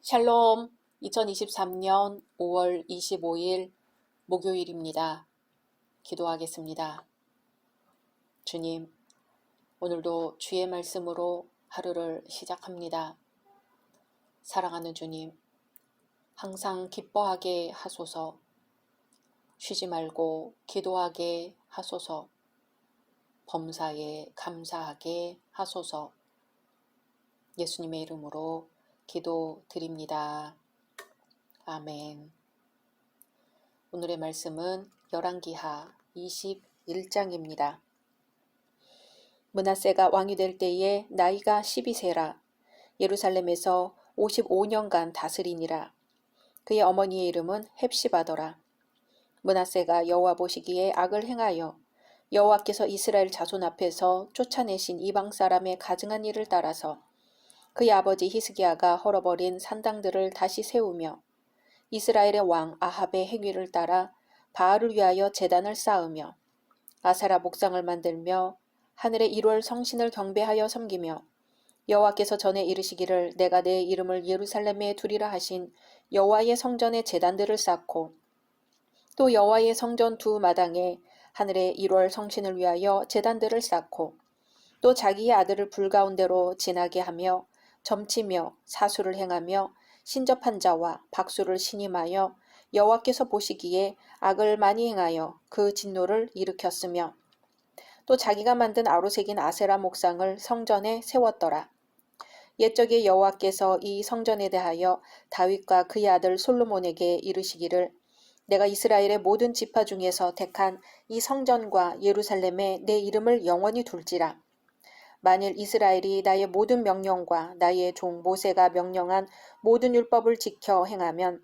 샬롬, 2023년 5월 25일 목요일입니다. 기도하겠습니다. 주님, 오늘도 주의 말씀으로 하루를 시작합니다. 사랑하는 주님, 항상 기뻐하게 하소서, 쉬지 말고 기도하게 하소서, 범사에 감사하게 하소서. 예수님의 이름으로 기도드립니다. 아멘. 오늘의 말씀은 열왕기하 21장입니다. 므낫세가 왕이 될 때에 나이가 12세라 예루살렘에서 55년간 다스리니라. 그의 어머니의 이름은 헵시바더라. 므낫세가 여호와 보시기에 악을 행하여 여호와께서 이스라엘 자손 앞에서 쫓아내신 이방 사람의 가증한 일을 따라서 그의 아버지 히스기야가 헐어버린 산당들을 다시 세우며 이스라엘의 왕 아합의 행위를 따라 바알을 위하여 제단을 쌓으며 아세라 목상을 만들며 하늘의 1월 성신을 경배하여 섬기며 여호와께서 전에 이르시기를 내가 내 이름을 예루살렘에 두리라 하신 여호와의 성전에 제단들을 쌓고 또 여호와의 성전 두 마당에 하늘의 1월 성신을 위하여 제단들을 쌓고 또 자기의 아들을 불 가운데로 지나게 하며 점치며 사수를 행하며 신접한 자와 박수를 신임하여 여호와께서 보시기에 악을 많이 행하여 그 진노를 일으켰으며 또 자기가 만든 아로새긴 아세라 목상을 성전에 세웠더라. 옛적에 여호와께서 이 성전에 대하여 다윗과 그의 아들 솔로몬에게 이르시기를 내가 이스라엘의 모든 지파 중에서 택한 이 성전과 예루살렘에 내 이름을 영원히 둘지라. 만일 이스라엘이 나의 모든 명령과 나의 종 모세가 명령한 모든 율법을 지켜 행하면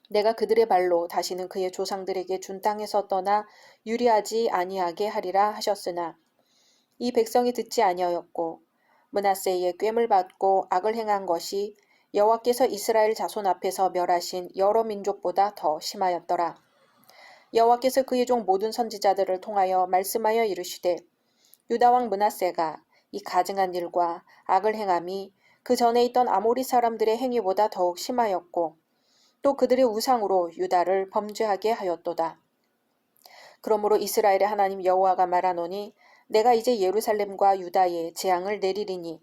내가 그들의 발로 다시는 그의 조상들에게 준 땅에서 떠나 유리하지 아니하게 하리라 하셨으나 이 백성이 듣지 아니하였고 므낫세의 꾀물 받고 악을 행한 것이 여호와께서 이스라엘 자손 앞에서 멸하신 여러 민족보다 더 심하였더라. 여호와께서 그의 종 모든 선지자들을 통하여 말씀하여 이르시되 유다 왕 므낫세가 이 가증한 일과 악을 행함이 그 전에 있던 아모리 사람들의 행위보다 더욱 심하였고 또 그들의 우상으로 유다를 범죄하게 하였도다. 그러므로 이스라엘의 하나님 여호와가 말하노니 내가 이제 예루살렘과 유다에 재앙을 내리리니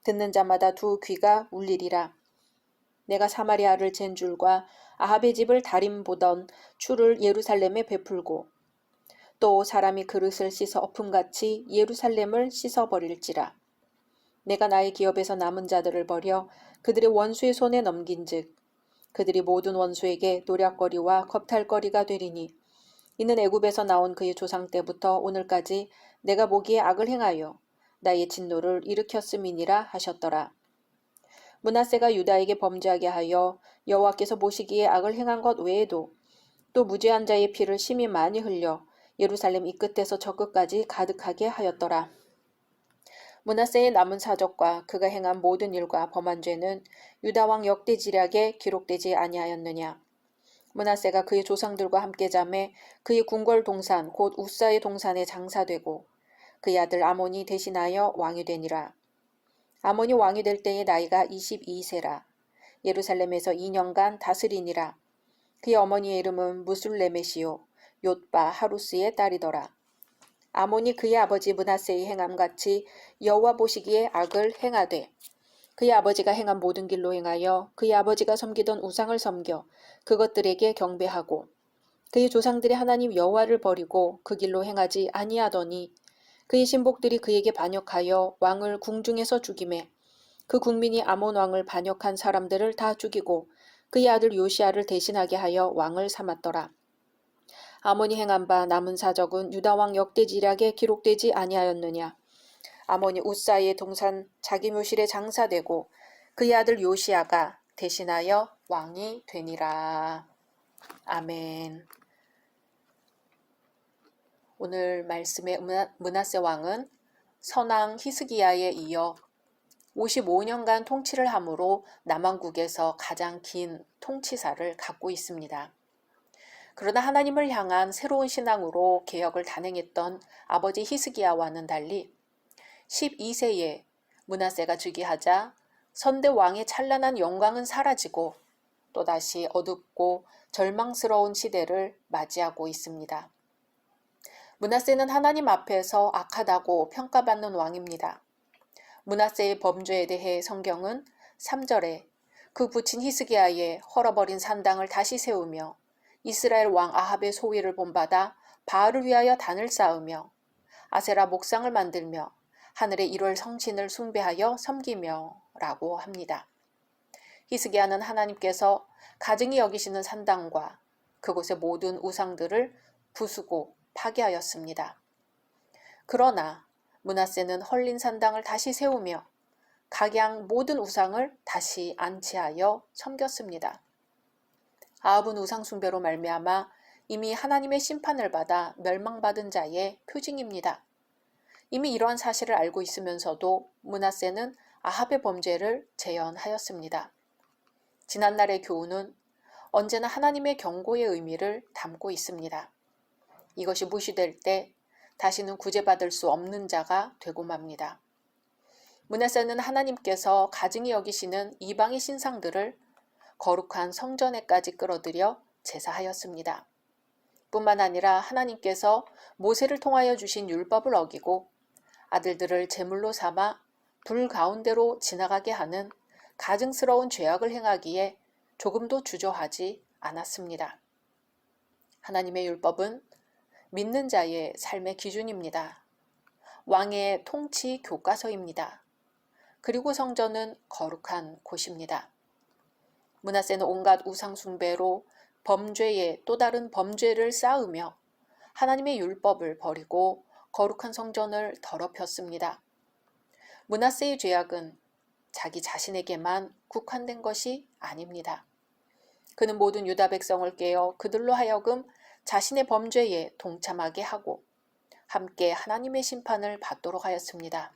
듣는 자마다 두 귀가 울리리라. 내가 사마리아를 잰 줄과 아합의 집을 다림 보던 추를 예루살렘에 베풀고 또 사람이 그릇을 씻어 엎음같이 예루살렘을 씻어버릴지라. 내가 나의 기업에서 남은 자들을 버려 그들의 원수의 손에 넘긴즉 그들이 모든 원수에게 노략거리와 겁탈거리가 되리니 이는 애굽에서 나온 그의 조상 때부터 오늘까지 내가 보기에 악을 행하여 나의 진노를 일으켰음이니라 하셨더라. 므낫세가 유다에게 범죄하게 하여 여호와께서 보시기에 악을 행한 것 외에도 또 무죄한 자의 피를 심히 많이 흘려 예루살렘 이 끝에서 저 끝까지 가득하게 하였더라. 므낫세의 남은 사적과 그가 행한 모든 일과 범한 죄는 유다 왕 역대지략에 기록되지 아니하였느냐. 므낫세가 그의 조상들과 함께 잠에 그의 궁궐 동산 곧 우사의 동산에 장사되고 그의 아들 아몬이 대신하여 왕이 되니라. 아몬이 왕이 될 때의 나이가 22세라. 예루살렘에서 2년간 다스리니라. 그의 어머니의 이름은 무술레메시요 욥바 하루스의 딸이더라. 아몬이 그의 아버지 므낫세의 행함같이 여호와 보시기에 악을 행하되 그의 아버지가 행한 모든 길로 행하여 그의 아버지가 섬기던 우상을 섬겨 그것들에게 경배하고 그의 조상들의 하나님 여호와를 버리고 그 길로 행하지 아니하더니 그의 신복들이 그에게 반역하여 왕을 궁중에서 죽이매 그 국민이 아몬 왕을 반역한 사람들을 다 죽이고 그의 아들 요시아를 대신하게 하여 왕을 삼았더라. 아몬이 행한 바 남은 사적은 유다 왕 역대지략에 기록되지 아니하였느냐. 아몬이 우사의 동산 자기 묘실에 장사되고 그의 아들 요시아가 대신하여 왕이 되니라. 아멘. 오늘 말씀의 므낫세 왕은 선왕 히스기야에 이어 55년간 통치를 함으로 남왕국에서 가장 긴 통치사를 갖고 있습니다. 그러나 하나님을 향한 새로운 신앙으로 개혁을 단행했던 아버지 히스기야와는 달리 12세에 므낫세가 즉위하자 선대 왕의 찬란한 영광은 사라지고 또다시 어둡고 절망스러운 시대를 맞이하고 있습니다. 므낫세는 하나님 앞에서 악하다고 평가받는 왕입니다. 므낫세의 범죄에 대해 성경은 3절에 그 부친 히스기야의 헐어버린 산당을 다시 세우며 이스라엘 왕 아합의 소위를 본받아 바알을 위하여 단을 쌓으며 아세라 목상을 만들며 하늘의 1월 성신을 숭배하여 섬기며 라고 합니다. 히스기야는 하나님께서 가증히 여기시는 산당과 그곳의 모든 우상들을 부수고 파괴하였습니다. 그러나 므낫세는 헐린 산당을 다시 세우며 각양 모든 우상을 다시 안치하여 섬겼습니다. 아합은 우상 숭배로 말미암아 이미 하나님의 심판을 받아 멸망받은 자의 표징입니다. 이미 이러한 사실을 알고 있으면서도 므낫세는 아합의 범죄를 재현하였습니다. 지난날의 교훈은 언제나 하나님의 경고의 의미를 담고 있습니다. 이것이 무시될 때 다시는 구제받을 수 없는 자가 되고 맙니다. 므낫세는 하나님께서 가증히 여기시는 이방의 신상들을 거룩한 성전에까지 끌어들여 제사하였습니다. 뿐만 아니라 하나님께서 모세를 통하여 주신 율법을 어기고 아들들을 제물로 삼아 불 가운데로 지나가게 하는 가증스러운 죄악을 행하기에 조금도 주저하지 않았습니다. 하나님의 율법은 믿는 자의 삶의 기준입니다. 왕의 통치 교과서입니다. 그리고 성전은 거룩한 곳입니다. 므낫세는 온갖 우상 숭배로 범죄에 또 다른 범죄를 쌓으며 하나님의 율법을 버리고 거룩한 성전을 더럽혔습니다. 므낫세의 죄악은 자기 자신에게만 국한된 것이 아닙니다. 그는 모든 유다 백성을 깨어 그들로 하여금 자신의 범죄에 동참하게 하고 함께 하나님의 심판을 받도록 하였습니다.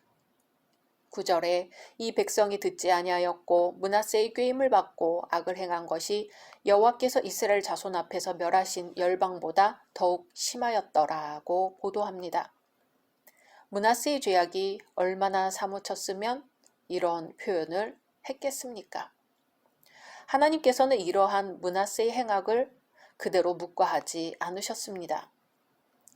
9절에 이 백성이 듣지 아니하였고 므낫세의 꾀임을 받고 악을 행한 것이 여호와께서 이스라엘 자손 앞에서 멸하신 열방보다 더욱 심하였더라고 보도합니다. 므낫세의 죄악이 얼마나 사무쳤으면 이런 표현을 했겠습니까? 하나님께서는 이러한 므낫세의 행악을 그대로 묵과하지 않으셨습니다.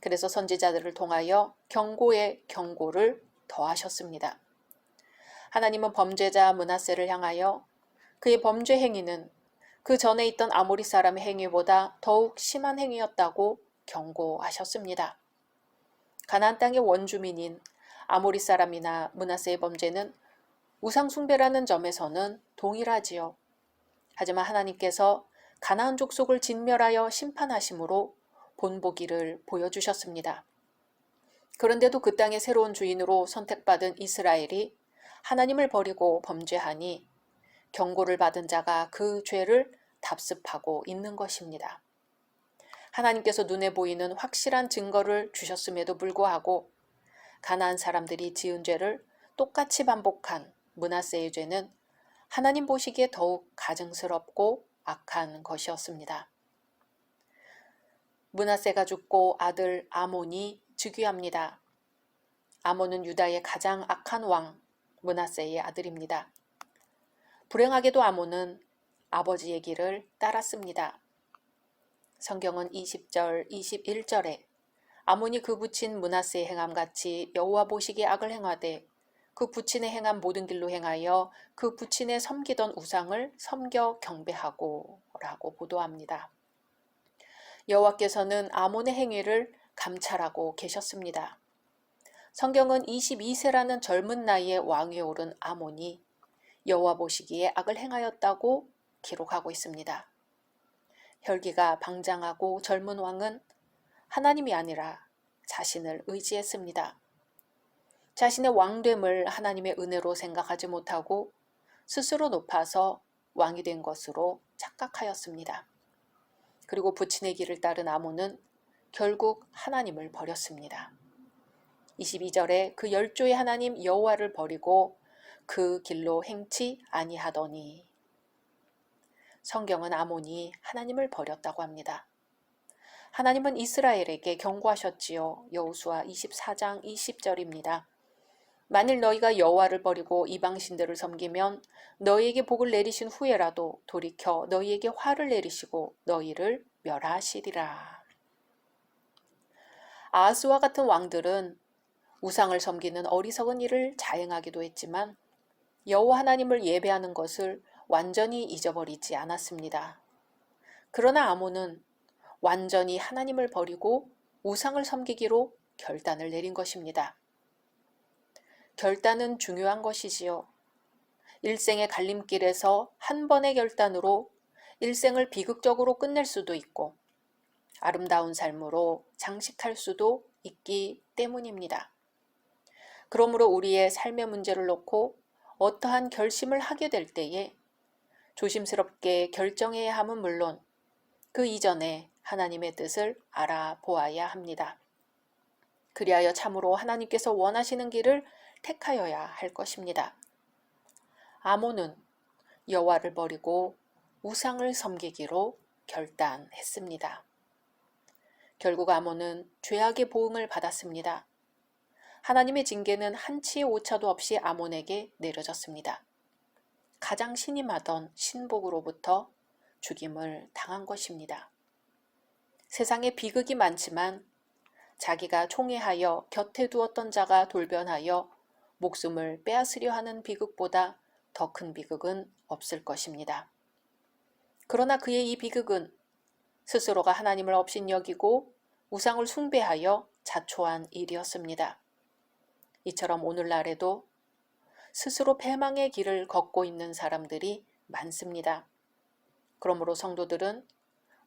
그래서 선지자들을 통하여 경고에 경고를 더하셨습니다. 하나님은 범죄자 므낫세를 향하여 그의 범죄 행위는 그 전에 있던 아모리 사람의 행위보다 더욱 심한 행위였다고 경고하셨습니다. 가나안 땅의 원주민인 아모리 사람이나 므낫세의 범죄는 우상숭배라는 점에서는 동일하지요. 하지만 하나님께서 가나안 족속을 진멸하여 심판하심으로 본보기를 보여주셨습니다. 그런데도 그 땅의 새로운 주인으로 선택받은 이스라엘이 하나님을 버리고 범죄하니 경고를 받은 자가 그 죄를 답습하고 있는 것입니다. 하나님께서 눈에 보이는 확실한 증거를 주셨음에도 불구하고 가나안 사람들이 지은 죄를 똑같이 반복한 므낫세의 죄는 하나님 보시기에 더욱 가증스럽고 악한 것이었습니다. 므낫세가 죽고 아들 아몬이 즉위합니다. 아몬은 유다의 가장 악한 왕 므낫세의 아들입니다. 불행하게도 아몬은 아버지의 길을 따랐습니다. 성경은 20절, 21절에 아몬이 그 부친 므낫세의 행함같이 여호와 보시기에 악을 행하되 그 부친의 행한 모든 길로 행하여 그 부친의 섬기던 우상을 섬겨 경배하고 라고 보도합니다. 여호와께서는 아몬의 행위를 감찰하고 계셨습니다. 성경은 22세라는 젊은 나이에 왕위에 오른 아몬이 여호와 보시기에 악을 행하였다고 기록하고 있습니다. 혈기가 방장하고 젊은 왕은 하나님이 아니라 자신을 의지했습니다. 자신의 왕됨을 하나님의 은혜로 생각하지 못하고 스스로 높아서 왕이 된 것으로 착각하였습니다. 그리고 부친의 길을 따른 아몬은 결국 하나님을 버렸습니다. 22절에 그 열조의 하나님 여호와를 버리고 그 길로 행치 아니하더니 성경은 아몬이 하나님을 버렸다고 합니다. 하나님은 이스라엘에게 경고하셨지요. 여호수아 24장 20절입니다. 만일 너희가 여호와를 버리고 이방신들을 섬기면 너희에게 복을 내리신 후에라도 돌이켜 너희에게 화를 내리시고 너희를 멸하시리라. 아하스와 같은 왕들은 우상을 섬기는 어리석은 일을 자행하기도 했지만 여호와 하나님을 예배하는 것을 완전히 잊어버리지 않았습니다. 그러나 아몬은 완전히 하나님을 버리고 우상을 섬기기로 결단을 내린 것입니다. 결단은 중요한 것이지요. 일생의 갈림길에서 한 번의 결단으로 일생을 비극적으로 끝낼 수도 있고 아름다운 삶으로 장식할 수도 있기 때문입니다. 그러므로 우리의 삶의 문제를 놓고 어떠한 결심을 하게 될 때에 조심스럽게 결정해야 함은 물론 그 이전에 하나님의 뜻을 알아보아야 합니다. 그리하여 참으로 하나님께서 원하시는 길을 택하여야 할 것입니다. 아몬은 여호와를 버리고 우상을 섬기기로 결단했습니다. 결국 아몬은 죄악의 보응을 받았습니다. 하나님의 징계는 한치의 오차도 없이 아몬에게 내려졌습니다. 가장 신임하던 신복으로부터 죽임을 당한 것입니다. 세상에 비극이 많지만 자기가 총애하여 곁에 두었던 자가 돌변하여 목숨을 빼앗으려 하는 비극보다 더 큰 비극은 없을 것입니다. 그러나 그의 이 비극은 스스로가 하나님을 업신여기고 우상을 숭배하여 자초한 일이었습니다. 이처럼 오늘날에도 스스로 패망의 길을 걷고 있는 사람들이 많습니다. 그러므로 성도들은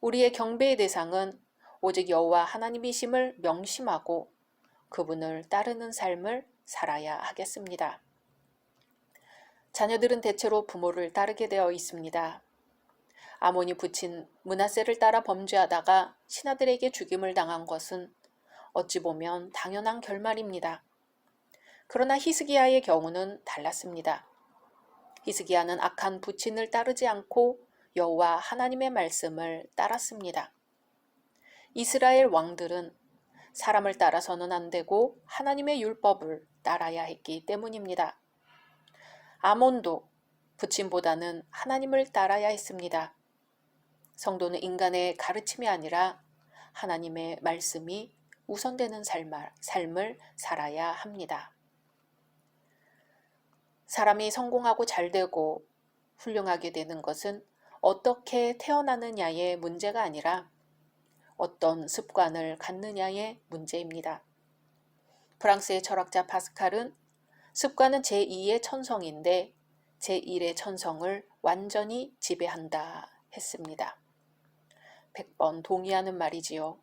우리의 경배의 대상은 오직 여호와 하나님이심을 명심하고 그분을 따르는 삶을 살아야 하겠습니다. 자녀들은 대체로 부모를 따르게 되어 있습니다. 아몬이 붙인 므낫세를 따라 범죄하다가 신하들에게 죽임을 당한 것은 어찌 보면 당연한 결말입니다. 그러나 히스기야의 경우는 달랐습니다. 히스기야는 악한 부친을 따르지 않고 여호와 하나님의 말씀을 따랐습니다. 이스라엘 왕들은 사람을 따라서는 안 되고 하나님의 율법을 따라야 했기 때문입니다. 아몬도 부친보다는 하나님을 따라야 했습니다. 성도는 인간의 가르침이 아니라 하나님의 말씀이 우선되는 삶을 살아야 합니다. 사람이 성공하고 잘되고 훌륭하게 되는 것은 어떻게 태어나느냐의 문제가 아니라 어떤 습관을 갖느냐의 문제입니다. 프랑스의 철학자 파스칼은 습관은 제2의 천성인데 제1의 천성을 완전히 지배한다 했습니다. 100번 동의하는 말이지요.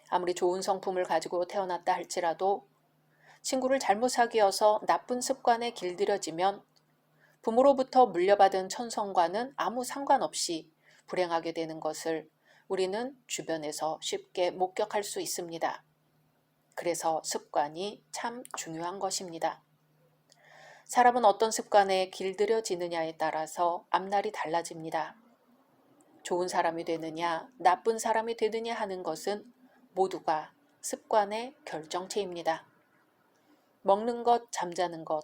아무리 좋은 성품을 가지고 태어났다 할지라도 친구를 잘못 사귀어서 나쁜 습관에 길들여지면 부모로부터 물려받은 천성과는 아무 상관없이 불행하게 되는 것을 우리는 주변에서 쉽게 목격할 수 있습니다. 그래서 습관이 참 중요한 것입니다. 사람은 어떤 습관에 길들여지느냐에 따라서 앞날이 달라집니다. 좋은 사람이 되느냐, 나쁜 사람이 되느냐 하는 것은 모두가 습관의 결정체입니다. 먹는 것, 잠자는 것,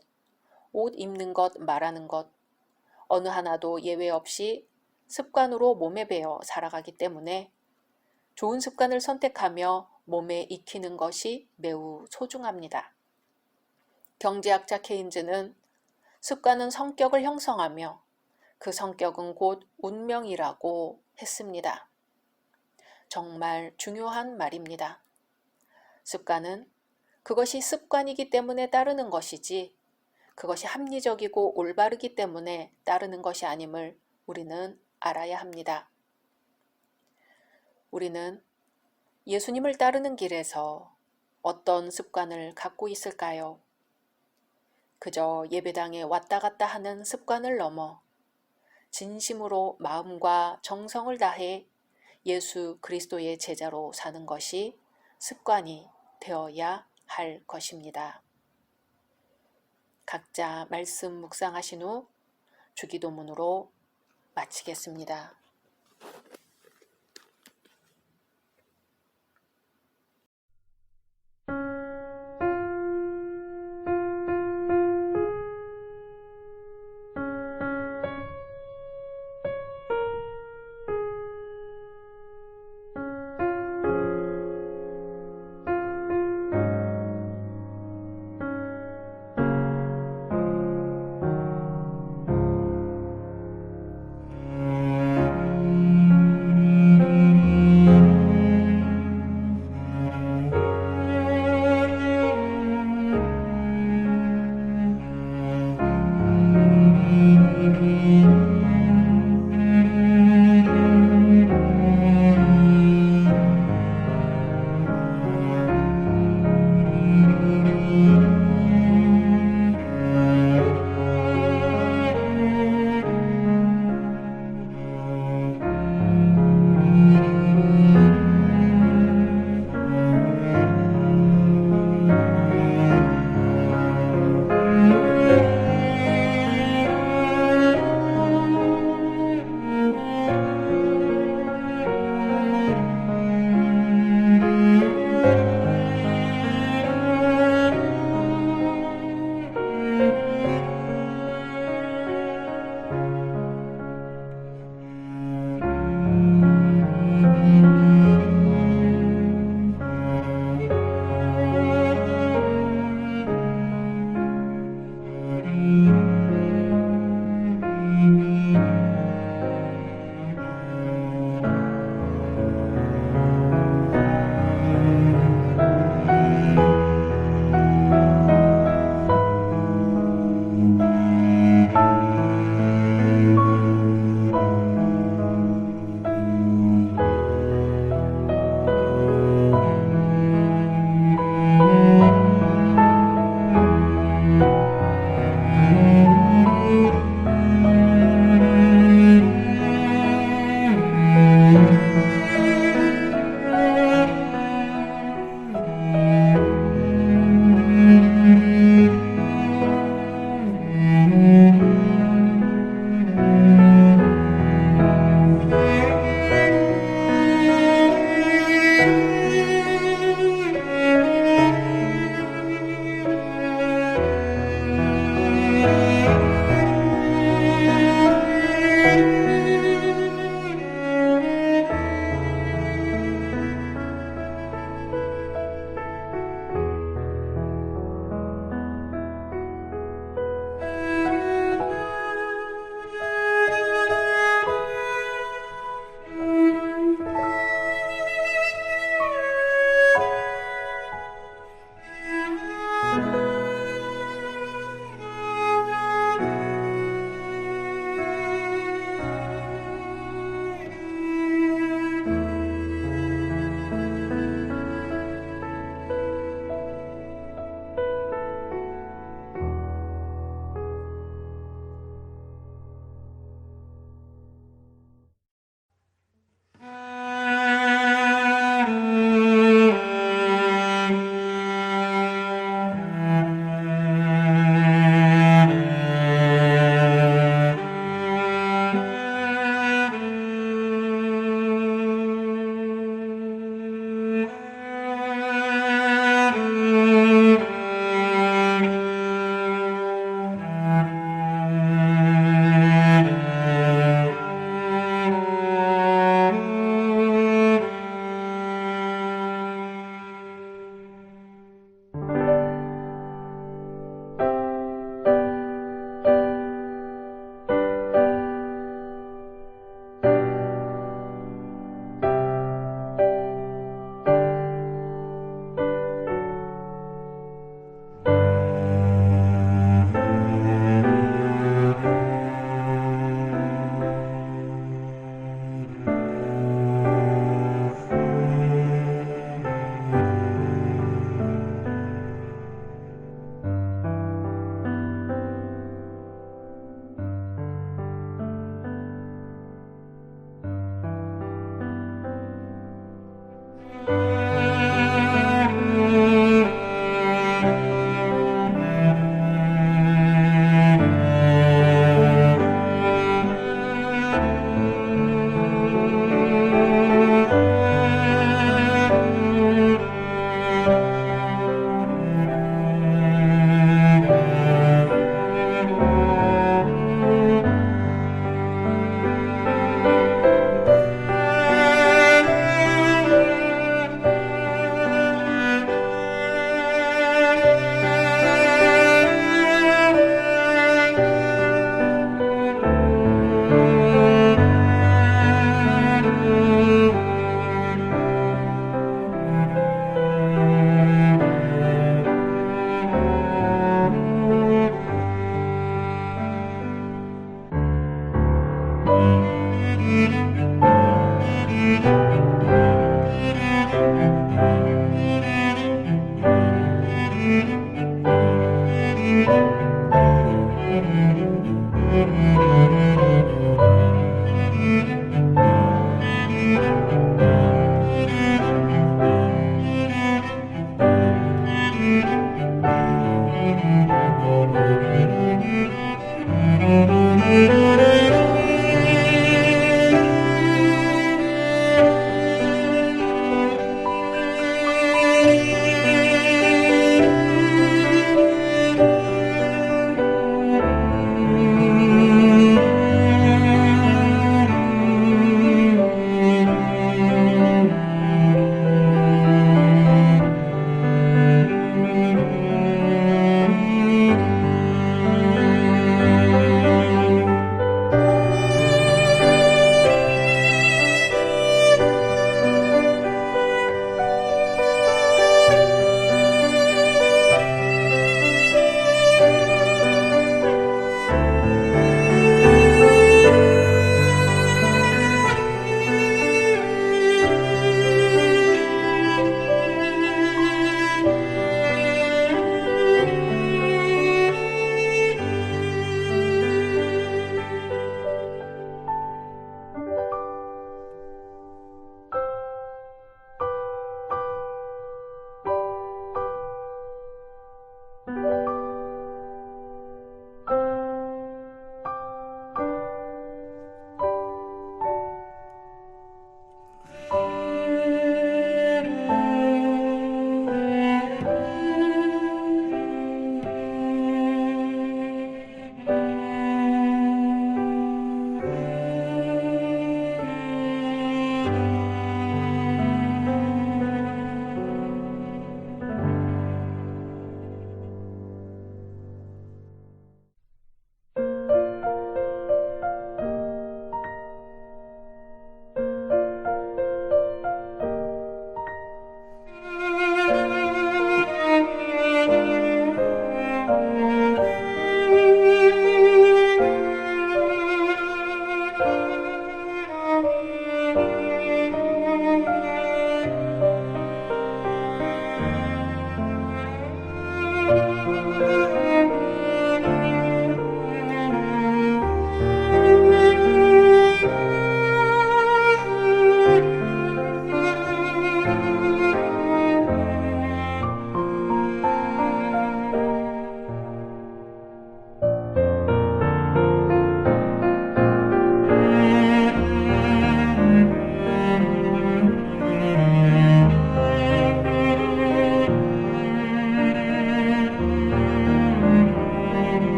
옷 입는 것, 말하는 것, 어느 하나도 예외 없이 습관으로 몸에 배어 살아가기 때문에 좋은 습관을 선택하며 몸에 익히는 것이 매우 소중합니다. 경제학자 케인즈는 습관은 성격을 형성하며 그 성격은 곧 운명이라고 했습니다. 정말 중요한 말입니다. 습관은 그것이 습관이기 때문에 따르는 것이지 그것이 합리적이고 올바르기 때문에 따르는 것이 아님을 우리는 알아야 합니다. 우리는 예수님을 따르는 길에서 어떤 습관을 갖고 있을까요? 그저 예배당에 왔다 갔다 하는 습관을 넘어 진심으로 마음과 정성을 다해 예수 그리스도의 제자로 사는 것이 습관이 되어야 할 것입니다. 각자 말씀 묵상하신 후 주기도문으로 마치겠습니다.